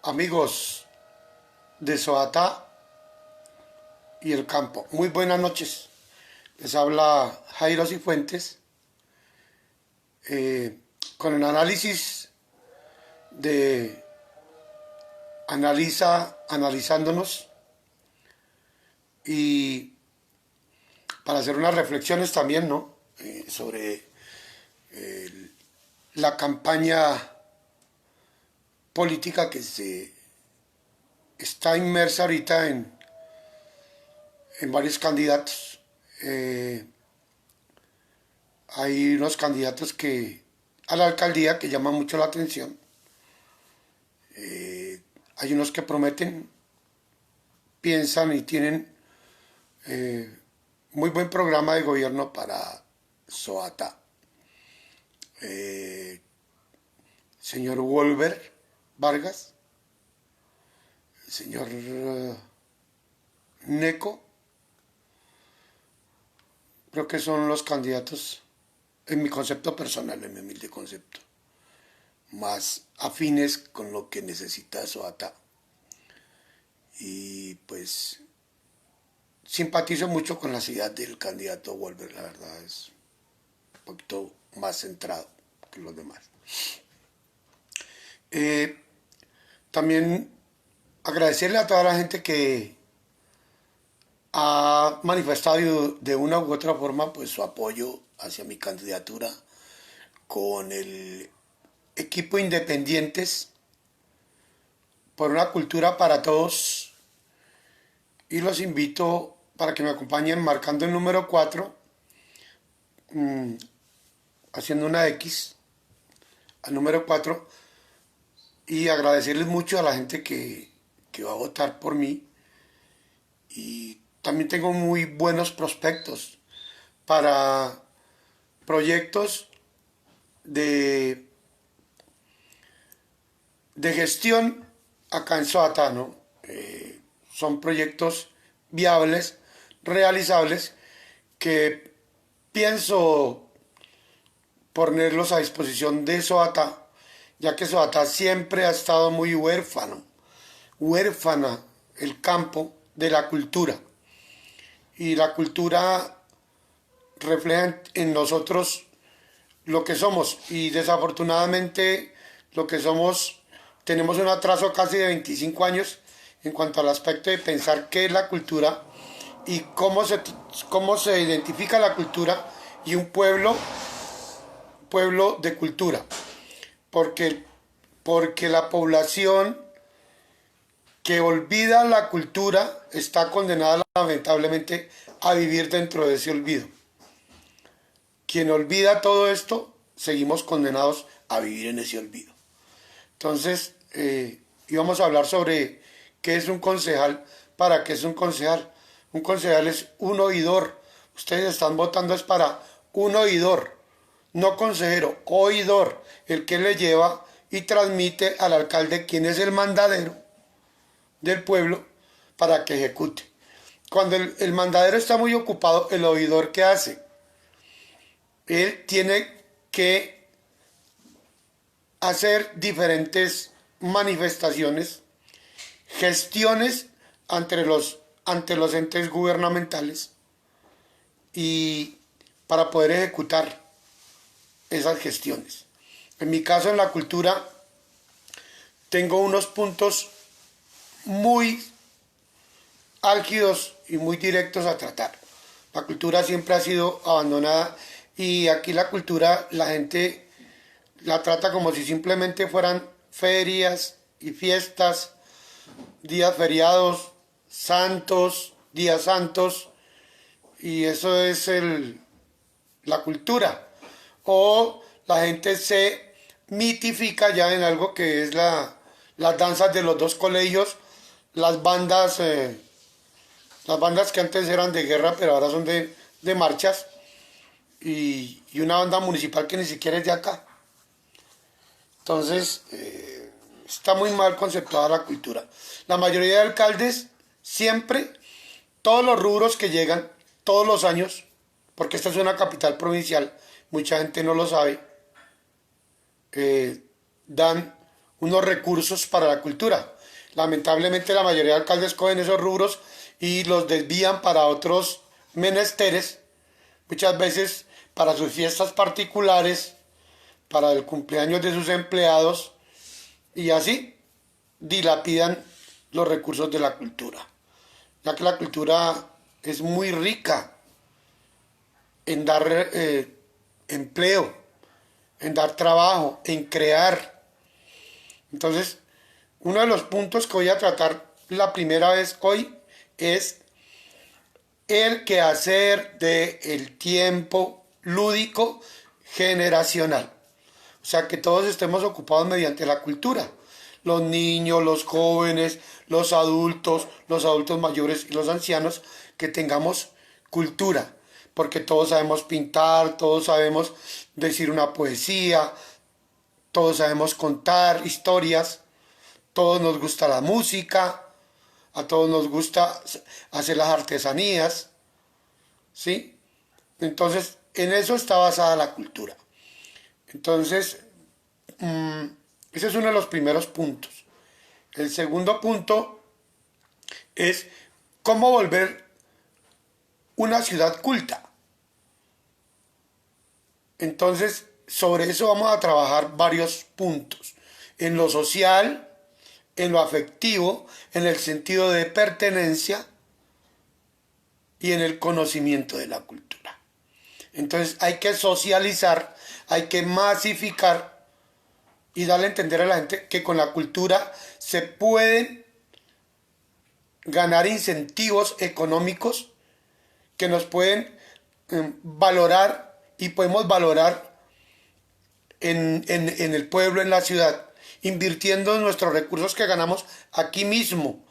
Amigos de Soatá y el campo, muy buenas noches. Les habla Jairo Cifuentes con el análisis de analizándonos y para hacer unas reflexiones también, ¿no? Sobre la campaña política que se está inmersa ahorita en varios candidatos. Hay unos candidatos a la alcaldía que llaman mucho la atención. Hay unos que prometen, piensan y tienen muy buen programa de gobierno para Soatá. Señor Wolver Vargas, el señor Neco, creo que son los candidatos, en mi concepto personal, en mi humilde concepto, más afines con lo que necesita Soatá. Y pues simpatizo mucho con la ciudad del candidato Wolver, la verdad es un poquito más centrado que los demás. También agradecerle a toda la gente que ha manifestado de una u otra forma pues su apoyo hacia mi candidatura con el equipo Independientes por una cultura para todos, y los invito para que me acompañen marcando el número 4, haciendo una X al número 4, y agradecerles mucho a la gente que va a votar por mí. Y también tengo muy buenos prospectos para proyectos de, de gestión acá en Soatá, ¿no? Son proyectos viables, realizables, que pienso ponerlos a disposición de Soatá, ya que Soatá siempre ha estado muy huérfana el campo de la cultura. Y la cultura refleja en nosotros lo que somos, y desafortunadamente lo que somos, tenemos un atraso casi de 25 años en cuanto al aspecto de pensar qué es la cultura y cómo se identifica la cultura y un pueblo de cultura. Porque la población que olvida la cultura está condenada lamentablemente a vivir dentro de ese olvido. Quien olvida todo esto, seguimos condenados a vivir en ese olvido. Entonces, íbamos a hablar sobre qué es un concejal, para qué es un concejal. Un concejal es un oidor. Ustedes están votando es para un oidor, no consejero, oidor, el que le lleva y transmite al alcalde quién es el mandadero del pueblo para que ejecute. Cuando el mandadero está muy ocupado, el oidor, ¿qué hace? Él tiene que hacer diferentes manifestaciones, gestiones ante los entes gubernamentales, y para poder ejecutar esas gestiones. En mi caso, en la cultura, tengo unos puntos muy álgidos y muy directos a tratar. La cultura siempre ha sido abandonada, y aquí la cultura la gente la trata como si simplemente fueran ferias y fiestas, días feriados, santos, días santos, y eso es la cultura. O la gente se mitifica ya en algo que es las danzas de los dos colegios, las bandas que antes eran de guerra pero ahora son de marchas, y una banda municipal que ni siquiera es de acá. Entonces, está muy mal conceptuada la cultura. La mayoría de alcaldes siempre, todos los rubros que llegan, todos los años, porque esta es una capital provincial, mucha gente no lo sabe, dan unos recursos para la cultura. Lamentablemente la mayoría de alcaldes cogen esos rubros y los desvían para otros menesteres, muchas veces para sus fiestas particulares, para el cumpleaños de sus empleados, y así dilapidan los recursos de la cultura, ya que la cultura es muy rica en dar empleo, en dar trabajo, en crear. Entonces, uno de los puntos que voy a tratar la primera vez hoy es el quehacer del tiempo lúdico generacional. O sea, que todos estemos ocupados mediante la cultura. Los niños, los jóvenes, los adultos mayores y los ancianos, que tengamos cultura. Porque todos sabemos pintar, todos sabemos decir una poesía, todos sabemos contar historias, todos nos gusta la música, a todos nos gusta hacer las artesanías, ¿sí? Entonces, en eso está basada la cultura. Entonces, ese es uno de los primeros puntos. El segundo punto es cómo volver una ciudad culta. Entonces, sobre eso vamos a trabajar varios puntos. En lo social, en lo afectivo, en el sentido de pertenencia y en el conocimiento de la cultura. Entonces hay que socializar, hay que masificar y darle a entender a la gente que con la cultura se pueden ganar incentivos económicos que nos pueden valorar y podemos valorar en el pueblo, en la ciudad, invirtiendo nuestros recursos que ganamos aquí mismo.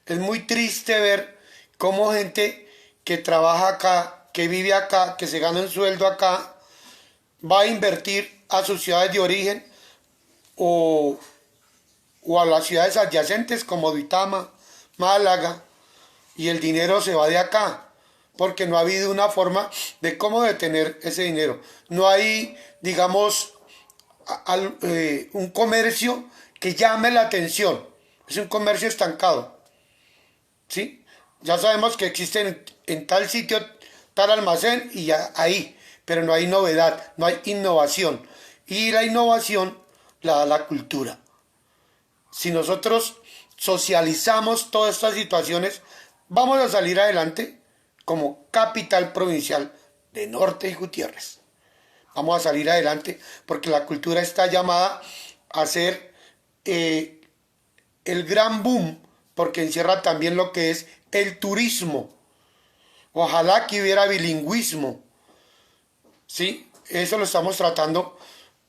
Es muy triste ver cómo gente que trabaja acá, que vive acá, que se gana un sueldo acá, va a invertir a sus ciudades de origen o a las ciudades adyacentes como Duitama, Málaga, y el dinero se va de acá, porque no ha habido una forma de cómo detener ese dinero. No hay, digamos, un comercio que llame la atención. Es un comercio estancado, ¿sí? Ya sabemos que existen en tal sitio, tal almacén y ya ahí, pero no hay novedad, no hay innovación. Y la innovación la da la cultura. Si nosotros socializamos todas estas situaciones, vamos a salir adelante como capital provincial de Norte y Gutiérrez. Vamos a salir adelante porque la cultura está llamada a ser el gran boom, porque encierra también lo que es el turismo. Ojalá que hubiera bilingüismo, ¿sí? Eso lo estamos tratando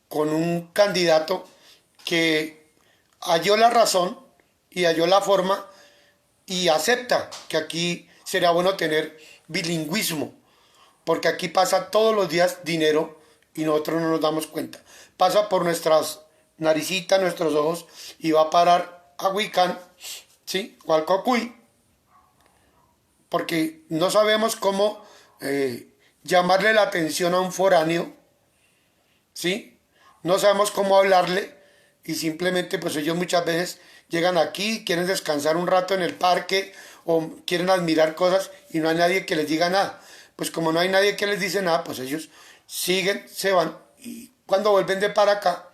con un candidato que halló la razón y halló la forma y acepta que aquí sería bueno tener bilingüismo, porque aquí pasa todos los días dinero y nosotros no nos damos cuenta. Pasa por nuestras naricitas, nuestros ojos y va a parar a Huicán, ¿sí? O al Cocuy, porque no sabemos cómo llamarle la atención a un foráneo, ¿sí? No sabemos cómo hablarle y simplemente pues ellos muchas veces llegan aquí, quieren descansar un rato en el parque o quieren admirar cosas y no hay nadie que les diga nada. Pues como no hay nadie que les dice nada, pues ellos siguen, se van y cuando vuelven de para acá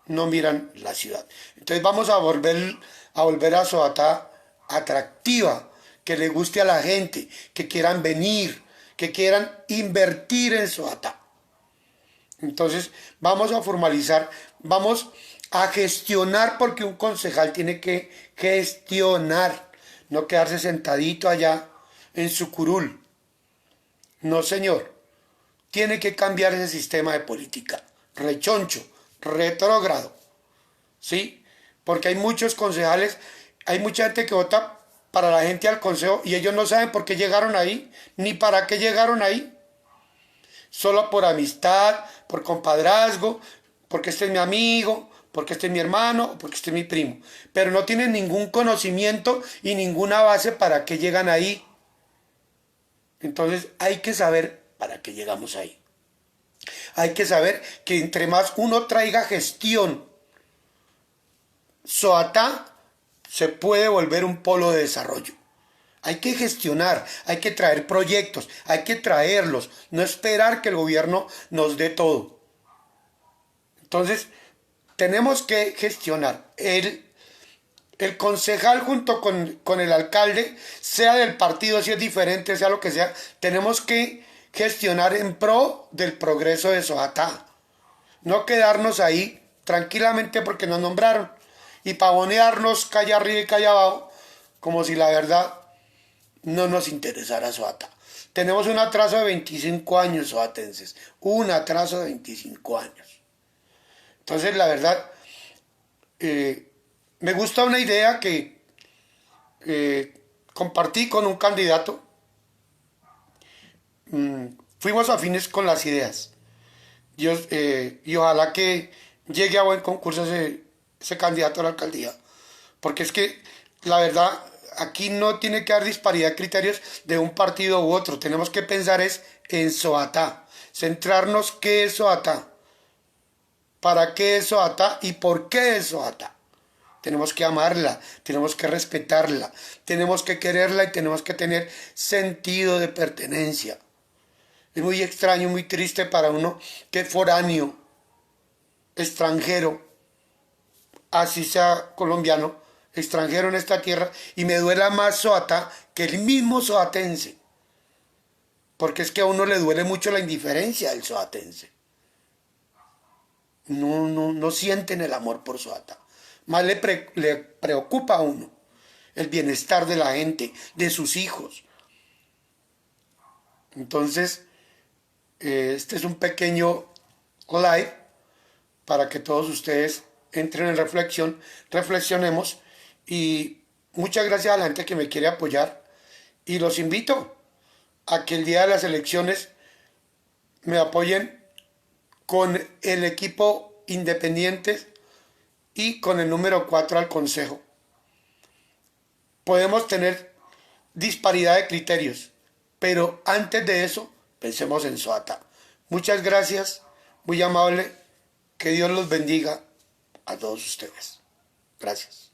no miran la ciudad. Entonces vamos a volver a Soatá atractiva, que le guste a la gente, que quieran venir, que quieran invertir en Soatá. Entonces vamos a formalizar, vamos a gestionar, porque un concejal tiene que gestionar, no quedarse sentadito allá en su curul. No, señor. Tiene que cambiar ese sistema de política. Rechoncho, retrógrado. ¿Sí? Porque hay muchos concejales, hay mucha gente que vota para la gente al consejo y ellos no saben por qué llegaron ahí, ni para qué llegaron ahí. Solo por amistad, por compadrazgo, porque este es mi amigo, porque este es mi hermano, porque este es mi primo. Pero no tienen ningún conocimiento y ninguna base para qué llegan ahí. Entonces hay que saber para qué llegamos ahí. Hay que saber que entre más uno traiga gestión, Soatá se puede volver un polo de desarrollo. Hay que gestionar, hay que traer proyectos, hay que traerlos, no esperar que el gobierno nos dé todo. Entonces, tenemos que gestionar. El concejal junto con el alcalde, sea del partido, si es diferente, sea lo que sea, tenemos que gestionar en pro del progreso de Soatá. No quedarnos ahí tranquilamente porque nos nombraron y pavonearnos calle arriba y calle abajo como si la verdad no nos interesara Soatá. Tenemos un atraso de 25 años, soatenses. Un atraso de 25 años. Entonces, la verdad, me gusta una idea que compartí con un candidato. Fuimos afines con las ideas. Y ojalá que llegue a buen concurso ese candidato a la alcaldía. Porque es que, la verdad, aquí no tiene que haber disparidad de criterios de un partido u otro. Tenemos que pensar es en Soatá. Centrarnos qué es Soatá. ¿Para qué es Soatá y por qué es Soatá? Tenemos que amarla, tenemos que respetarla, tenemos que quererla y tenemos que tener sentido de pertenencia. Es muy extraño, muy triste para uno que es foráneo, extranjero, así sea colombiano, extranjero en esta tierra, y me duela más Soatá que el mismo soatense. Porque es que a uno le duele mucho la indiferencia del soatense. No sienten el amor por Soatá. Más le preocupa a uno el bienestar de la gente, de sus hijos. Entonces, este es un pequeño live para que todos ustedes entren en reflexión, reflexionemos y muchas gracias a la gente que me quiere apoyar y los invito a que el día de las elecciones me apoyen con el equipo independiente y con el número 4 al consejo. Podemos tener disparidad de criterios, pero antes de eso, pensemos en Soatá. Muchas gracias, muy amable, que Dios los bendiga a todos ustedes. Gracias.